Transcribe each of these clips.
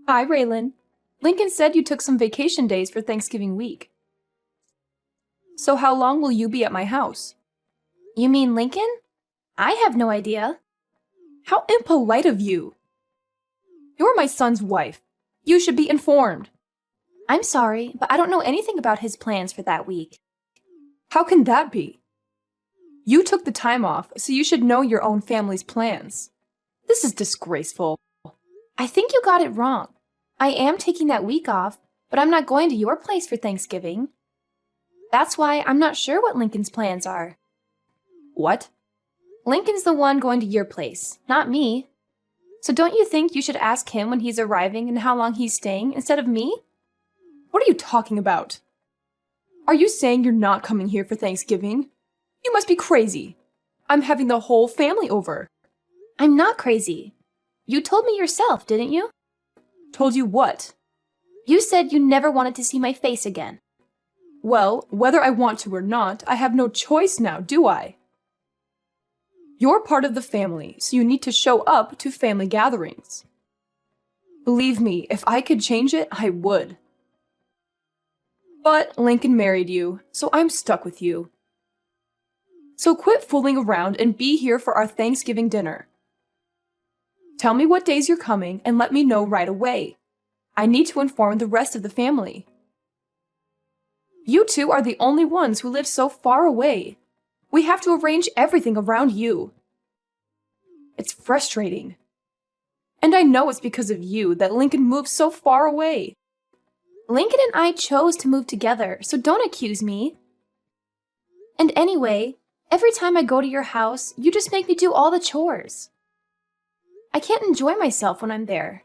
Hi, Raylan. Lincoln said you took some vacation days for Thanksgiving week. So how long will you be at my house? You mean Lincoln? I have no idea. How impolite of you! You're my son's wife. You should be informed. I'm sorry, but I don't know anything about his plans for that week. How can that be? You took the time off, so you should know your own family's plans. This is disgraceful. I think you got it wrong. I am taking that week off, but I'm not going to your place for Thanksgiving. That's why I'm not sure what Lincoln's plans are. What? Lincoln's the one going to your place, not me. So don't you think you should ask him when he's arriving and how long he's staying instead of me? What are you talking about? Are you saying you're not coming here for Thanksgiving? You must be crazy. I'm having the whole family over. I'm not crazy. You told me yourself, didn't you? Told you what? You said you never wanted to see my face again. Well, whether I want to or not, I have no choice now, do I? You're part of the family, so you need to show up to family gatherings. Believe me, if I could change it, I would. But Lincoln married you, so I'm stuck with you. So quit fooling around and be here for our Thanksgiving dinner. Tell me what days you're coming and let me know right away. I need to inform the rest of the family. You two are the only ones who live so far away. We have to arrange everything around you. It's frustrating. And I know it's because of you that Lincoln moved so far away. Lincoln and I chose to move together, so don't accuse me. And anyway, every time I go to your house, you just make me do all the chores. I can't enjoy myself when I'm there.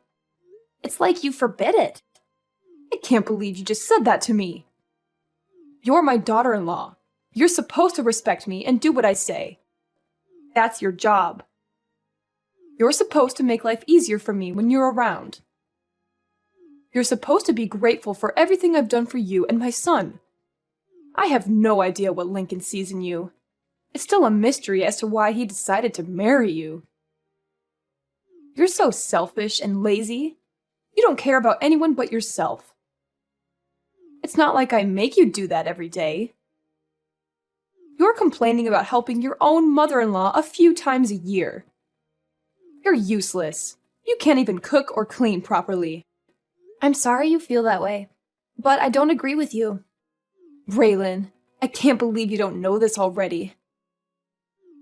It's like you forbid it. I can't believe you just said that to me. You're my daughter-in-law. You're supposed to respect me and do what I say. That's your job. You're supposed to make life easier for me when you're around. You're supposed to be grateful for everything I've done for you and my son. I have no idea what Lincoln sees in you. It's still a mystery as to why he decided to marry you. You're so selfish and lazy. You don't care about anyone but yourself. It's not like I make you do that every day. You're complaining about helping your own mother-in-law a few times a year. You're useless. You can't even cook or clean properly. I'm sorry you feel that way, but I don't agree with you. Raylan, I can't believe you don't know this already.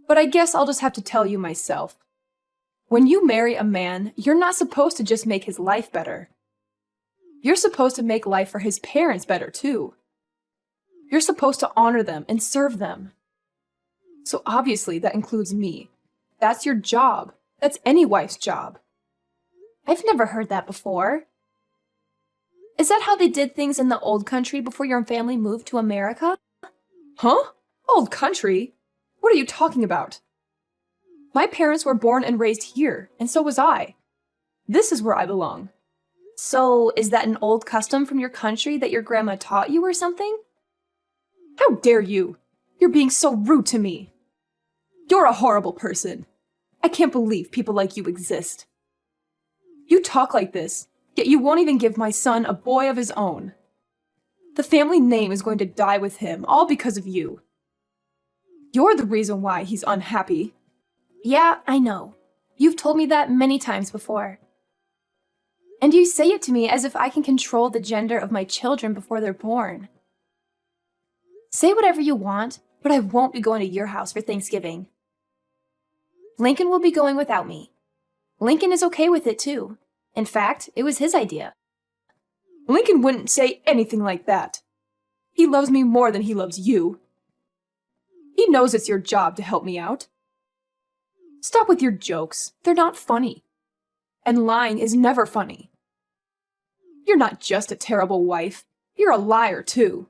But I guess I'll just have to tell you myself. When you marry a man, you're not supposed to just make his life better. You're supposed to make life for his parents better too. You're supposed to honor them and serve them. So obviously that includes me. That's your job. That's any wife's job. I've never heard that before. Is that how they did things in the old country before your family moved to America? Huh? Old country? What are you talking about? My parents were born and raised here, and so was I. This is where I belong. So, is that an old custom from your country that your grandma taught you or something? How dare you! You're being so rude to me. You're a horrible person. I can't believe people like you exist. You talk like this, yet you won't even give my son a boy of his own. The family name is going to die with him, all because of you. You're the reason why he's unhappy. Yeah, I know. You've told me that many times before. And you say it to me as if I can control the gender of my children before they're born. Say whatever you want, but I won't be going to your house for Thanksgiving. Lincoln will be going without me. Lincoln is okay with it too. In fact, it was his idea. Lincoln wouldn't say anything like that. He loves me more than he loves you. He knows it's your job to help me out. Stop with your jokes. They're not funny. And lying is never funny. You're not just a terrible wife. You're a liar, too.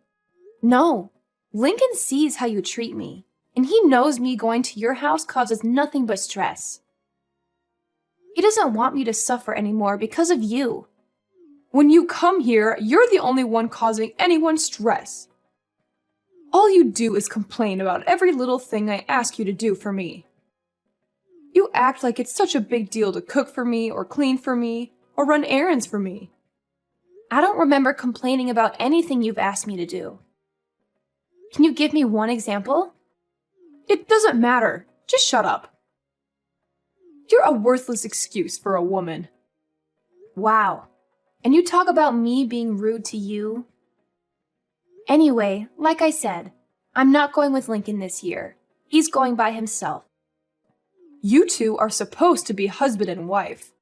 No. Lincoln sees how you treat me, and he knows me going to your house causes nothing but stress. He doesn't want me to suffer anymore because of you. When you come here, you're the only one causing anyone stress. All you do is complain about every little thing I ask you to do for me. You act like it's such a big deal to cook for me or clean for me, or run errands for me. I don't remember complaining about anything you've asked me to do. Can you give me one example? It doesn't matter. Just shut up. You're a worthless excuse for a woman. Wow. And you talk about me being rude to you? Anyway, like I said, I'm not going with Lincoln this year. He's going by himself. You two are supposed to be husband and wife.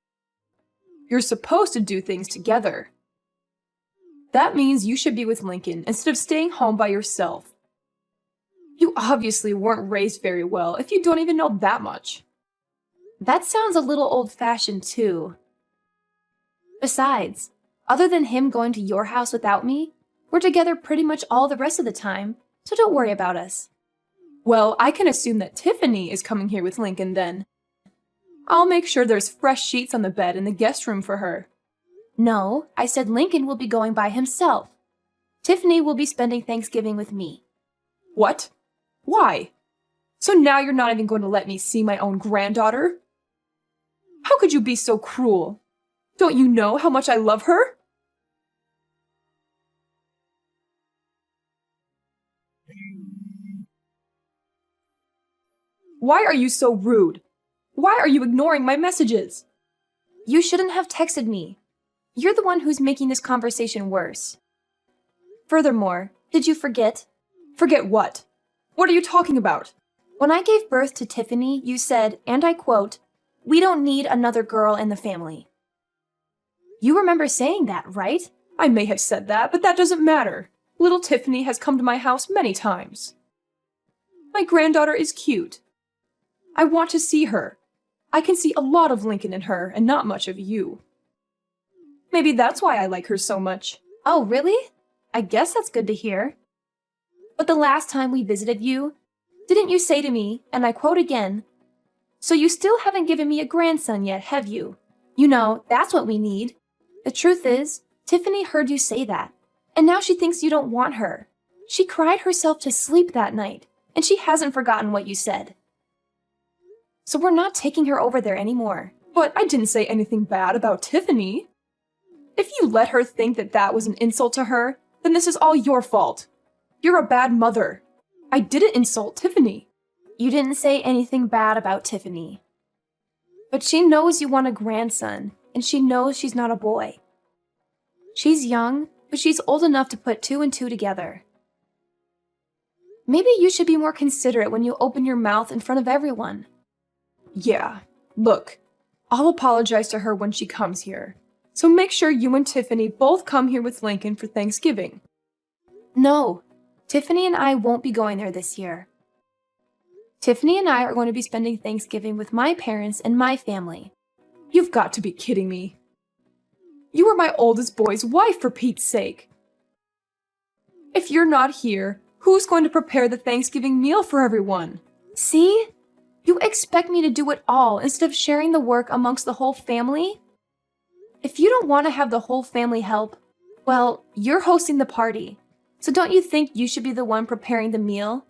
You're supposed to do things together. That means you should be with Lincoln instead of staying home by yourself. You obviously weren't raised very well if you don't even know that much. That sounds a little old-fashioned too. Besides, other than him going to your house without me, we're together pretty much all the rest of the time, so don't worry about us. Well, I can assume that Tiffany is coming here with Lincoln then. I'll make sure there's fresh sheets on the bed in the guest room for her. No, I said Lincoln will be going by himself. Tiffany will be spending Thanksgiving with me. What? Why? So now you're not even going to let me see my own granddaughter? How could you be so cruel? Don't you know how much I love her? Why are you so rude? Why are you ignoring my messages? You shouldn't have texted me. You're the one who's making this conversation worse. Furthermore, did you forget? Forget what? What are you talking about? When I gave birth to Tiffany, you said, and I quote, "We don't need another girl in the family." You remember saying that, right? I may have said that, but that doesn't matter. Little Tiffany has come to my house many times. My granddaughter is cute. I want to see her. I can see a lot of Lincoln in her and not much of you. Maybe that's why I like her so much. Oh, really? I guess that's good to hear. But the last time we visited you, didn't you say to me, and I quote again, "So you still haven't given me a grandson yet, have you? You know, that's what we need." The truth is, Tiffany heard you say that, and now she thinks you don't want her. She cried herself to sleep that night, and she hasn't forgotten what you said. So we're not taking her over there anymore. But I didn't say anything bad about Tiffany. If you let her think that that was an insult to her, then this is all your fault. You're a bad mother. I didn't insult Tiffany. You didn't say anything bad about Tiffany. But she knows you want a grandson, and she knows she's not a boy. She's young, but she's old enough to put two and two together. Maybe you should be more considerate when you open your mouth in front of everyone. Yeah, look, I'll apologize to her when she comes here. So make sure you and Tiffany both come here with Lincoln for Thanksgiving. No, Tiffany and I won't be going there this year. Tiffany and I are going to be spending Thanksgiving with my parents and my family. You've got to be kidding me. You are my oldest boy's wife, for Pete's sake. If you're not here, who's going to prepare the Thanksgiving meal for everyone? See? You expect me to do it all instead of sharing the work amongst the whole family? If you don't want to have the whole family help, well, you're hosting the party. So don't you think you should be the one preparing the meal?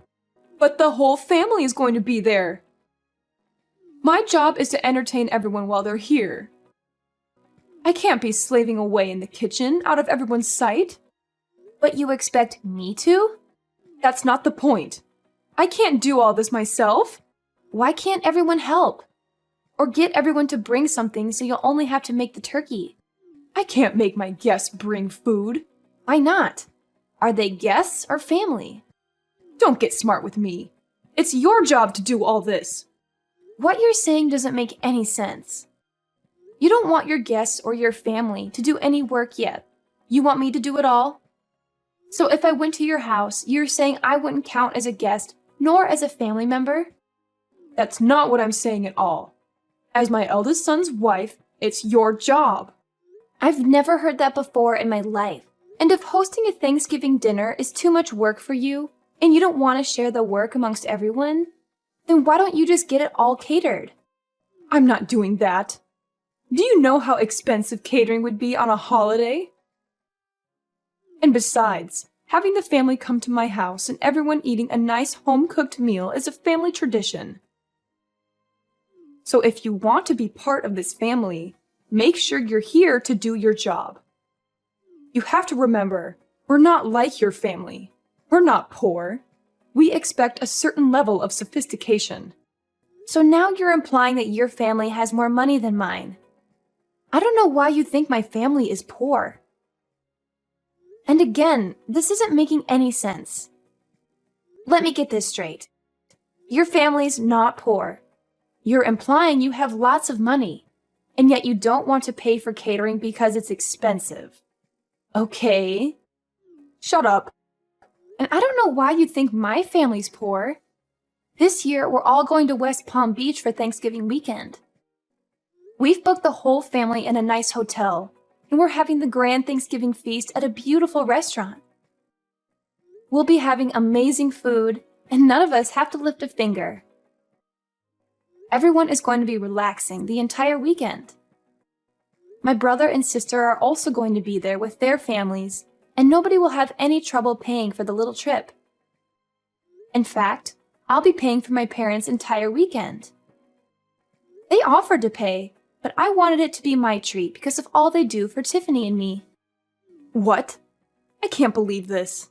But the whole family is going to be there. My job is to entertain everyone while they're here. I can't be slaving away in the kitchen out of everyone's sight. But you expect me to? That's not the point. I can't do all this myself. Why can't everyone help? Or get everyone to bring something so you'll only have to make the turkey? I can't make my guests bring food. Why not? Are they guests or family? Don't get smart with me. It's your job to do all this. What you're saying doesn't make any sense. You don't want your guests or your family to do any work yet. You want me to do it all? So if I went to your house, you're saying I wouldn't count as a guest nor as a family member? That's not what I'm saying at all. As my eldest son's wife, it's your job. I've never heard that before in my life. And if hosting a Thanksgiving dinner is too much work for you, and you don't want to share the work amongst everyone, then why don't you just get it all catered? I'm not doing that. Do you know how expensive catering would be on a holiday? And besides, having the family come to my house and everyone eating a nice home-cooked meal is a family tradition. So if you want to be part of this family, Make sure you're here to do your job. You have to remember, we're not like your family. We're not poor. We expect a certain level of sophistication. So now you're implying that your family has more money than mine. I don't know why you think my family is poor. And again, this isn't making any sense. Let me get this straight. Your family's not poor. You're implying you have lots of money, and yet you don't want to pay for catering because it's expensive. Okay. Shut up. And I don't know why you think my family's poor. This year, we're all going to West Palm Beach for Thanksgiving weekend. We've booked the whole family in a nice hotel, and we're having the grand Thanksgiving feast at a beautiful restaurant. We'll be having amazing food, and none of us have to lift a finger. Everyone is going to be relaxing the entire weekend. My brother and sister are also going to be there with their families, and nobody will have any trouble paying for the little trip. In fact, I'll be paying for my parents' entire weekend. They offered to pay, but I wanted it to be my treat because of all they do for Tiffany and me. What? I can't believe this.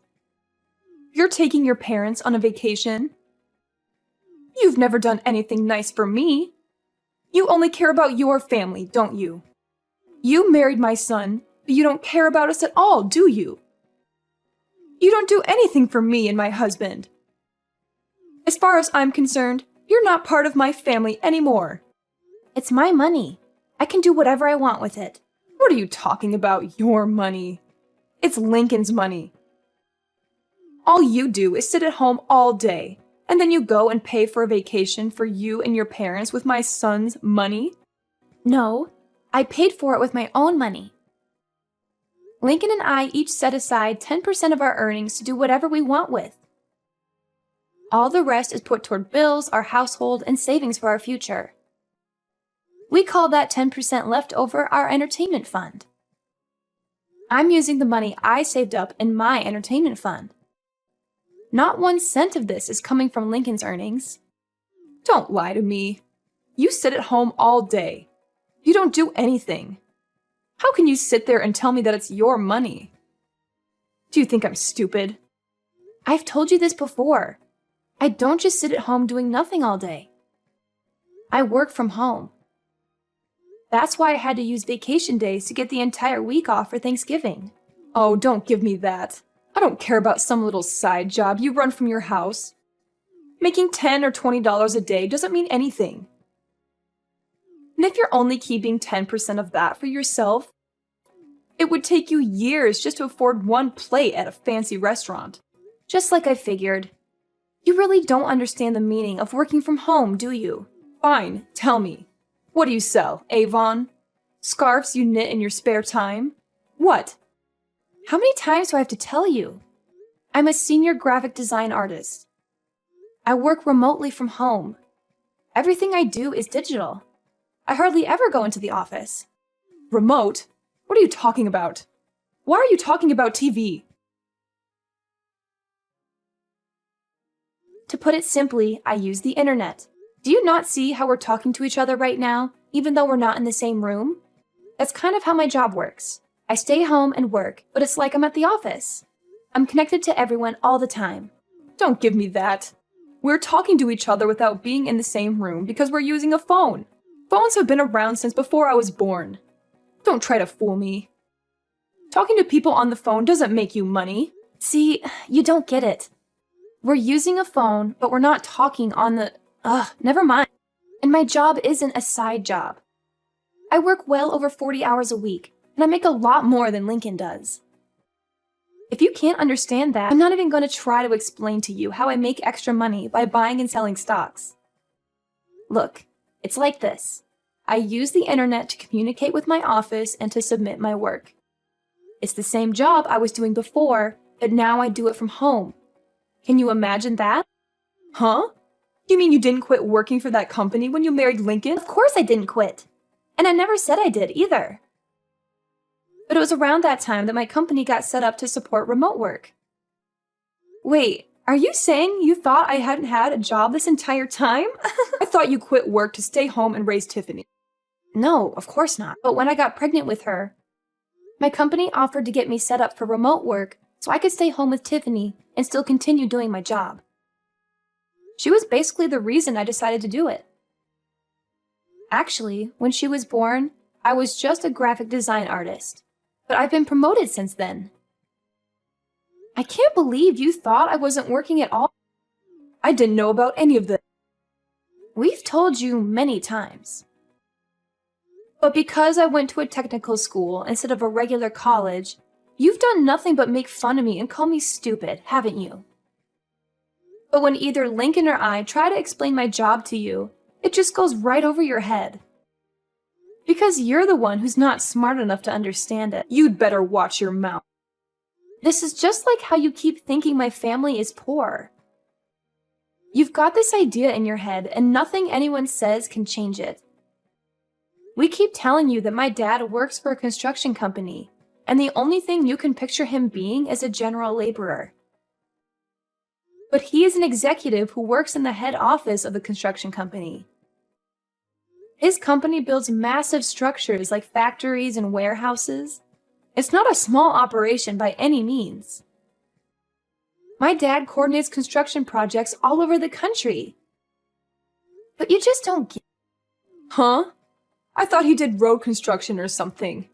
You're taking your parents on a vacation? You've never done anything nice for me. You only care about your family, don't you? You married my son, but you don't care about us at all, do you? You don't do anything for me and my husband. As far as I'm concerned, you're not part of my family anymore. It's my money. I can do whatever I want with it. What are you talking about, your money? It's Lincoln's money. All you do is sit at home all day, and then you go and pay for a vacation for you and your parents with my son's money? No, I paid for it with my own money. Lincoln and I each set aside 10% of our earnings to do whatever we want with. All the rest is put toward bills, our household, and savings for our future. We call that 10% left over our entertainment fund. I'm using the money I saved up in my entertainment fund. Not 1 cent of this is coming from Lincoln's earnings. Don't lie to me. You sit at home all day. You don't do anything. How can you sit there and tell me that it's your money? Do you think I'm stupid? I've told you this before. I don't just sit at home doing nothing all day. I work from home. That's why I had to use vacation days to get the entire week off for Thanksgiving. Oh, don't give me that. I don't care about some little side job you run from your house. Making $10 or $20 a day doesn't mean anything. And if you're only keeping 10% of that for yourself, it would take you years just to afford one plate at a fancy restaurant. Just like I figured. You really don't understand the meaning of working from home, do you? Fine, tell me. What do you sell, Avon? Scarves you knit in your spare time? What? How many times do I have to tell you? I'm a senior graphic design artist. I work remotely from home. Everything I do is digital. I hardly ever go into the office. Remote? What are you talking about? Why are you talking about TV? To put it simply, I use the internet. Do you not see how we're talking to each other right now, even though we're not in the same room? That's kind of how my job works. I stay home and work, but it's like I'm at the office. I'm connected to everyone all the time. Don't give me that. We're talking to each other without being in the same room because we're using a phone. Phones have been around since before I was born. Don't try to fool me. Talking to people on the phone doesn't make you money. See, you don't get it. We're using a phone, but we're not talking on the... never mind. And my job isn't a side job. I work well over 40 hours a week, and I make a lot more than Lincoln does. If you can't understand that, I'm not even going to try to explain to you how I make extra money by buying and selling stocks. Look, it's like this. I use the internet to communicate with my office and to submit my work. It's the same job I was doing before, but now I do it from home. Can you imagine that? Huh? You mean you didn't quit working for that company when you married Lincoln? Of course I didn't quit. And I never said I did either. But it was around that time that my company got set up to support remote work. Wait, are you saying you thought I hadn't had a job this entire time? I thought you quit work to stay home and raise Tiffany. No, of course not. But when I got pregnant with her, my company offered to get me set up for remote work so I could stay home with Tiffany and still continue doing my job. She was basically the reason I decided to do it. Actually, when she was born, I was just a graphic design artist, but I've been promoted since then. I can't believe you thought I wasn't working at all. I didn't know about any of this. We've told you many times. But because I went to a technical school instead of a regular college, you've done nothing but make fun of me and call me stupid, haven't you? But when either Lincoln or I try to explain my job to you, it just goes right over your head. Because you're the one who's not smart enough to understand it. You'd better watch your mouth. This is just like how you keep thinking my family is poor. You've got this idea in your head, and nothing anyone says can change it. We keep telling you that my dad works for a construction company, and the only thing you can picture him being is a general laborer. But he is an executive who works in the head office of the construction company. His company builds massive structures like factories and warehouses. It's not a small operation by any means. My dad coordinates construction projects all over the country. But you just don't get. Huh? I thought he did road construction or something.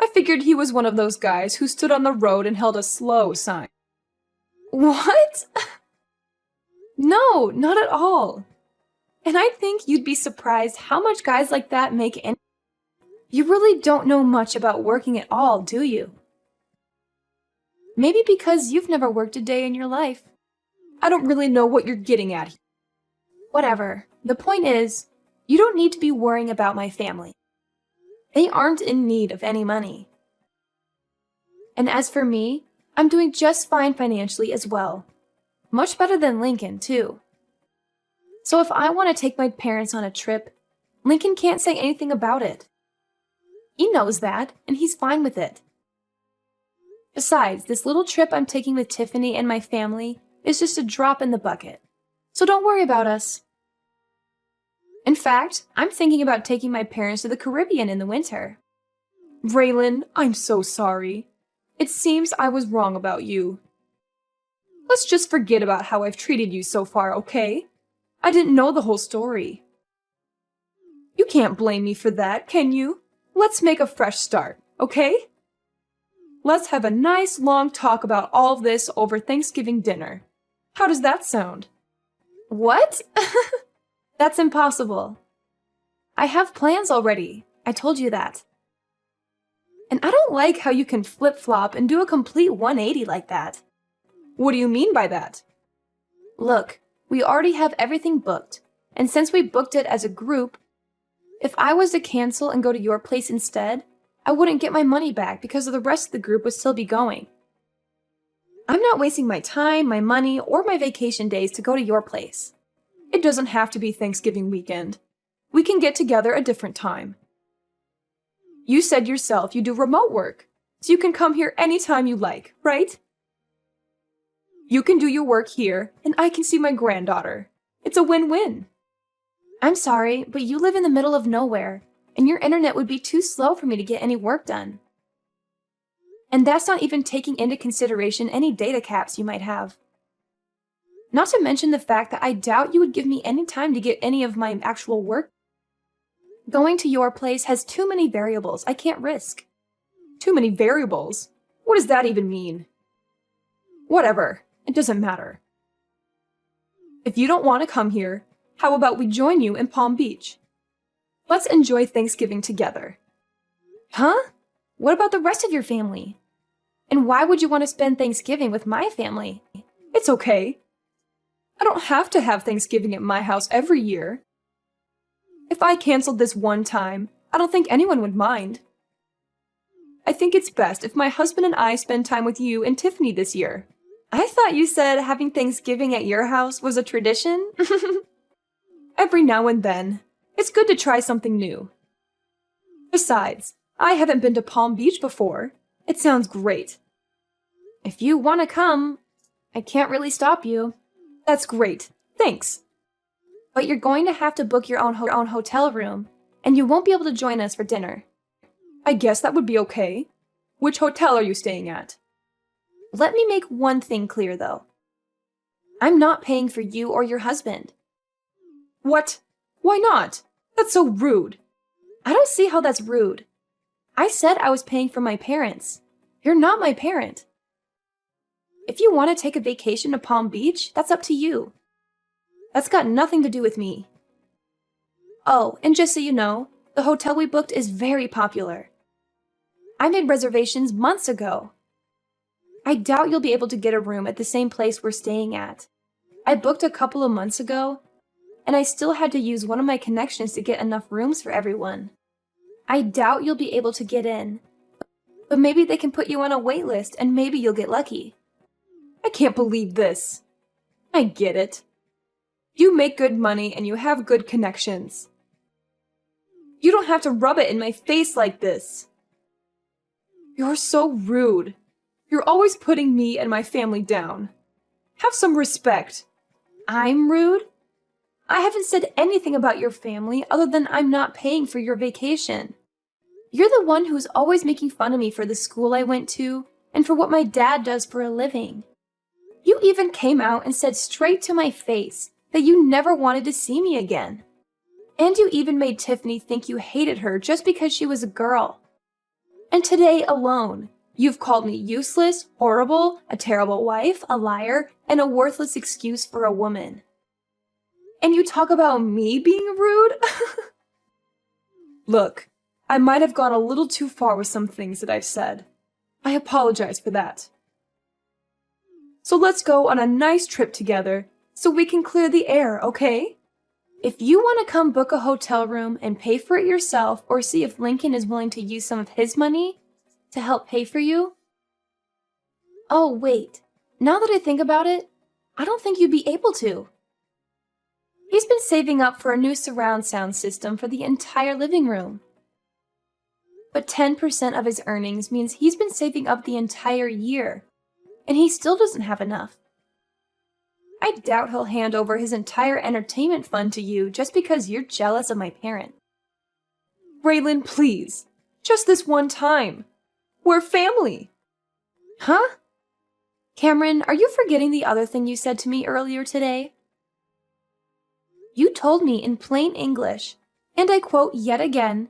I figured he was one of those guys who stood on the road and held a slow sign. What? No, not at all. And I think you'd be surprised how much guys like that make any. You really don't know much about working at all, do you? Maybe because you've never worked a day in your life. I don't really know what you're getting at. Whatever. The point is, you don't need to be worrying about my family. They aren't in need of any money. And as for me, I'm doing just fine financially as well. Much better than Lincoln, too. So if I want to take my parents on a trip, Lincoln can't say anything about it. He knows that, and he's fine with it. Besides, this little trip I'm taking with Tiffany and my family is just a drop in the bucket. So don't worry about us. In fact, I'm thinking about taking my parents to the Caribbean in the winter. Raylan, I'm so sorry. It seems I was wrong about you. Let's just forget about how I've treated you so far, okay? I didn't know the whole story. You can't blame me for that, can you? Let's make a fresh start, okay? Let's have a nice long talk about all of this over Thanksgiving dinner. How does that sound? What? That's impossible. I have plans already. I told you that. And I don't like how you can flip-flop and do a complete 180 like that. What do you mean by that? Look, we already have everything booked, and since we booked it as a group, if I was to cancel and go to your place instead, I wouldn't get my money back because the rest of the group would still be going. I'm not wasting my time, my money, or my vacation days to go to your place. It doesn't have to be Thanksgiving weekend. We can get together a different time. You said yourself you do remote work, so you can come here anytime you like, right? You can do your work here, and I can see my granddaughter. It's a win-win. I'm sorry, but you live in the middle of nowhere, and your internet would be too slow for me to get any work done. And that's not even taking into consideration any data caps you might have. Not to mention the fact that I doubt you would give me any time to get any of my actual work. Going to your place has too many variables I can't risk. Too many variables? What does that even mean? Whatever, it doesn't matter. If you don't want to come here, how about we join you in Palm Beach? Let's enjoy Thanksgiving together. Huh? What about the rest of your family? And why would you want to spend Thanksgiving with my family? It's okay. I don't have to have Thanksgiving at my house every year. If I canceled this one time, I don't think anyone would mind. I think it's best if my husband and I spend time with you and Tiffany this year. I thought you said having Thanksgiving at your house was a tradition? Every now and then. It's good to try something new. Besides, I haven't been to Palm Beach before. It sounds great. If you want to come, I can't really stop you. That's great. Thanks. But you're going to have to book your own hotel room, and you won't be able to join us for dinner. I guess that would be okay. Which hotel are you staying at? Let me make one thing clear, though. I'm not paying for you or your husband. What? Why not? That's so rude. I don't see how that's rude. I said I was paying for my parents. You're not my parent. If you want to take a vacation to Palm Beach, that's up to you. That's got nothing to do with me. Oh, and just so you know, the hotel we booked is very popular. I made reservations months ago. I doubt you'll be able to get a room at the same place we're staying at. I booked a couple of months ago, and I still had to use one of my connections to get enough rooms for everyone. I doubt you'll be able to get in, but maybe they can put you on a wait list and maybe you'll get lucky. I can't believe this. I get it. You make good money and you have good connections. You don't have to rub it in my face like this. You're so rude. You're always putting me and my family down. Have some respect. I'm rude? I haven't said anything about your family other than I'm not paying for your vacation. You're the one who's always making fun of me for the school I went to and for what my dad does for a living. You even came out and said straight to my face that you never wanted to see me again. And you even made Tiffany think you hated her just because she was a girl. And today alone, you've called me useless, horrible, a terrible wife, a liar, and a worthless excuse for a woman. And you talk about me being rude? Look, I might have gone a little too far with some things that I've said. I apologize for that. So let's go on a nice trip together so we can clear the air, okay? If you want to come book a hotel room and pay for it yourself or see if Lincoln is willing to use some of his money to help pay for you. Oh, wait. Now that I think about it, I don't think you'd be able to. He's been saving up for a new surround sound system for the entire living room. But 10% of his earnings means he's been saving up the entire year, and he still doesn't have enough. I doubt he'll hand over his entire entertainment fund to you just because you're jealous of my parent. Raylan, please. Just this one time. We're family. Huh? Cameron, are you forgetting the other thing you said to me earlier today? You told me in plain English, and I quote yet again,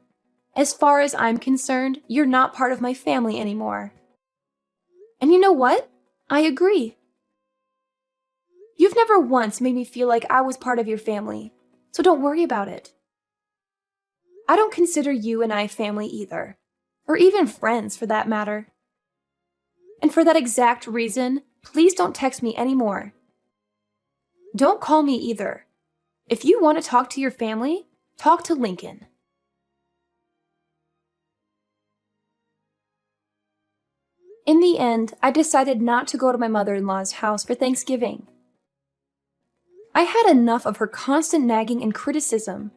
"As far as I'm concerned, you're not part of my family anymore." And you know what? I agree. You've never once made me feel like I was part of your family, so don't worry about it. I don't consider you and I family either, or even friends for that matter. And for that exact reason, please don't text me anymore. Don't call me either. If you want to talk to your family, talk to Lincoln. In the end, I decided not to go to my mother-in-law's house for Thanksgiving. I had enough of her constant nagging and criticism,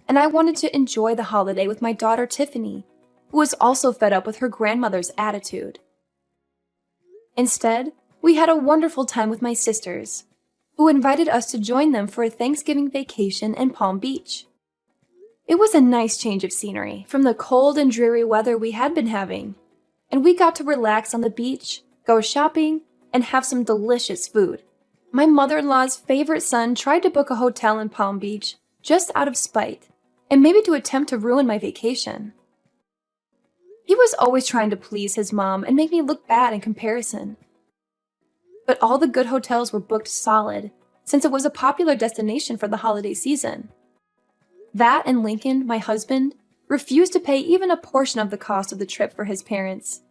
and I wanted to enjoy the holiday with my daughter Tiffany, who was also fed up with her grandmother's attitude. Instead, we had a wonderful time with my sisters, who invited us to join them for a Thanksgiving vacation in Palm Beach. It was a nice change of scenery from the cold and dreary weather we had been having, and we got to relax on the beach, go shopping, and have some delicious food. My mother-in-law's favorite son tried to book a hotel in Palm Beach just out of spite, and maybe to attempt to ruin my vacation. He was always trying to please his mom and make me look bad in comparison. But all the good hotels were booked solid, since it was a popular destination for the holiday season. That and Lincoln, my husband, refused to pay even a portion of the cost of the trip for his parents.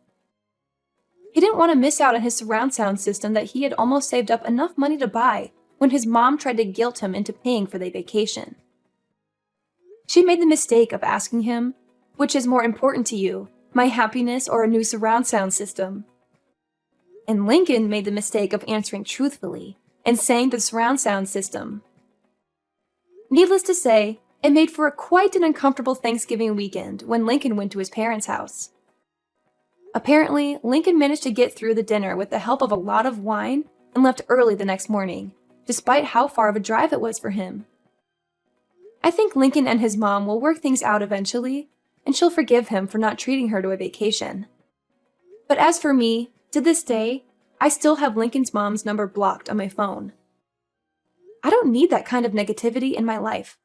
He didn't want to miss out on his surround sound system that he had almost saved up enough money to buy when his mom tried to guilt him into paying for their vacation. She made the mistake of asking him, "Which is more important to you, my happiness or a new surround sound system?" And Lincoln made the mistake of answering truthfully and saying the surround sound system. Needless to say, it made for quite an uncomfortable Thanksgiving weekend when Lincoln went to his parents' house. Apparently, Lincoln managed to get through the dinner with the help of a lot of wine and left early the next morning, despite how far of a drive it was for him. I think Lincoln and his mom will work things out eventually, and she'll forgive him for not treating her to a vacation. But as for me, to this day, I still have Lincoln's mom's number blocked on my phone. I don't need that kind of negativity in my life.